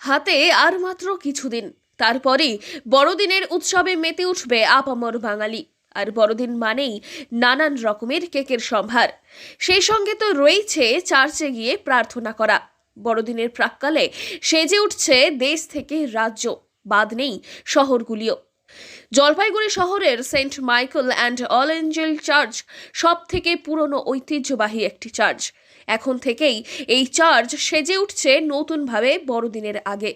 হাতে আর মাত্র কিছুদিন, তারপরেই বড়দিনের উৎসবে মেতে উঠবে আপামর বাঙালি। আর বড়দিন মানেই নানান রকমের কেকের সম্ভার। সেই সঙ্গে তো রয়েছে চার্চে গিয়ে প্রার্থনা করা। বড়দিনের প্রাক্কালে সেজে উঠছে দেশ থেকে রাজ্য, বাদ নেই শহরগুলিও। জলপাইগুড়ি শহরের saint Michael and all angel church সব থেকে পুরনো ঐতিহ্যবাহী একটি চার্চ। এখন থেকেই এই চার্চ সেজে উঠছে নতুনভাবে বড়দিনের আগে।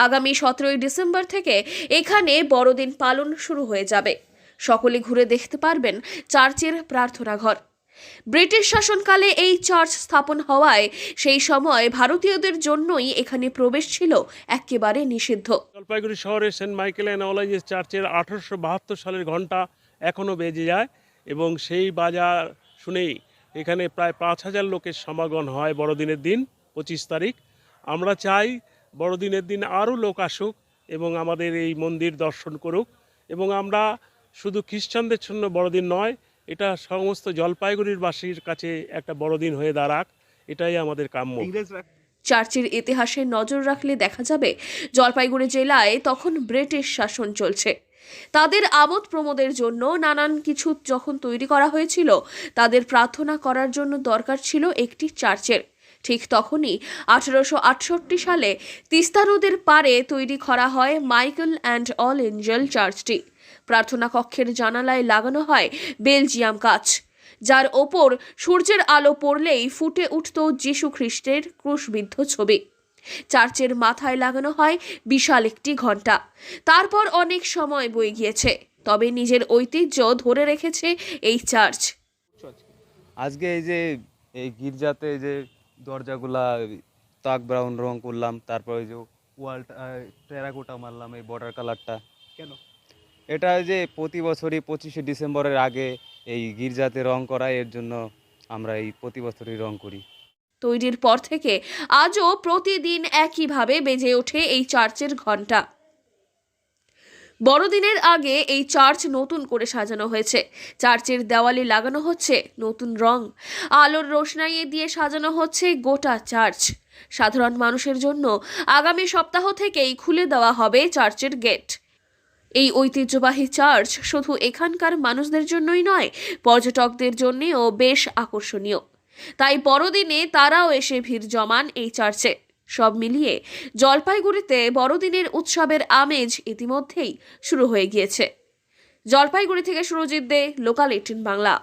আগামী 17ই ডিসেম্বর থেকে এখানে বড়দিন পালন শুরু হয়ে যাবে। সকলে ঘুরে দেখতে পারবেন চার্চের প্রার্থনা ঘর। ব্রিটিশ শাসনকালে এই চার্চ স্থাপন হওয়ায় সেই সময় ভারতীয়দের জন্যই এখানে প্রবেশ ছিল একেবারে নিষিদ্ধ। জলপাইগুড়ি শহরে saint Michael and all angel চার্চের 1872 সালের ঘন্টা এখনও বেজে যায় এবং সেই বাজার শুনেই এখানে প্রায় 5000 লোকের সমাগম হয় বড়দিনের দিন 25 তারিখ। আমরা চাই বড়দিনের দিন আরও লোক আসুক এবং আমাদের এই মন্দির দর্শন করুক, এবং আমরা শুধু খ্রিস্টানদের জন্য বড়দিন নয়, এটা সমস্ত জলপাইগুড়ির বাসীর কাছে একটা বড়দিন হয়ে দাঁড়াক, এটাই আমাদের কাম্য। চার্চের ইতিহাসে নজর রাখলে দেখা যাবে জলপাইগুড়ি জেলায় তখন ব্রিটিশ শাসন চলছে। তাদের আমোদ প্রমোদের জন্য নানান কিছু যখন তৈরি করা হয়েছিল, তাদের প্রার্থনা করার জন্য দরকার ছিল একটি চার্চের। ঠিক তখনই 1868 সালে তিস্তা নদীর পাড়ে তৈরি করা হয় মাইকেল অ্যান্ড অল এঞ্জেল চার্চটি। প্রার্থনা কক্ষের জানালায় লাগানো হয় বেলজিয়াম কাচ, যার ওপর সূর্যের আলো পড়লেই ফুটে উঠত যীশু খ্রিস্টের ক্রুশবিদ্ধ ছবি। চার্চের মাথায় লাগানো হয় বিশাল একটি ঘণ্টা। তারপর অনেক সময় বয়ে গিয়েছে, তবে নিজের ঐতিহ্য ধরে রেখেছে এই চার্চ। আজকে এই গির্জাতে যে দরজাগুলা তাক ব্রাউন রং করলাম, তারপর ওই যে ওয়ালটা টেরাকোটা মারলাম, এই বর্ডার কালারটা কেন? এটা যে প্রতি বছরই 25শে ডিসেম্বরের আগে এই গির্জাতে রং করা, এর জন্য আমরা এই প্রতি বছরই রং করি। তৈরির পর থেকে আজও প্রতিদিন একইভাবে বেজে ওঠে এই চার্চের ঘণ্টা। বড়দিনের আগে এই চার্চ নতুন করে সাজানো হয়েছে। চার্চের দেওয়ালে লাগানো হচ্ছে নতুন রং, আলোর রোশনাইয়ে দিয়ে সাজানো হচ্ছে গোটা চার্চ। সাধারণ মানুষের জন্য আগামী সপ্তাহ থেকেই খুলে দেওয়া হবে চার্চের গেট। এই ঐতিহ্যবাহী চার্চ শুধু এখানকার মানুষদের জন্যই নয়, পর্যটকদের জন্যও বেশ আকর্ষণীয়। তাই বড়দিনে তারাও এসে ভিড় জমান এই চার্চে। সব মিলিয়ে জলপাইগুড়িতে বড়দিনের উৎসবের আমেজ ইতিমধ্যেই শুরু হয়ে গিয়েছে। জলপাইগুড়ি থেকে সুরজিৎ দে, লোকাল 18 বাংলা।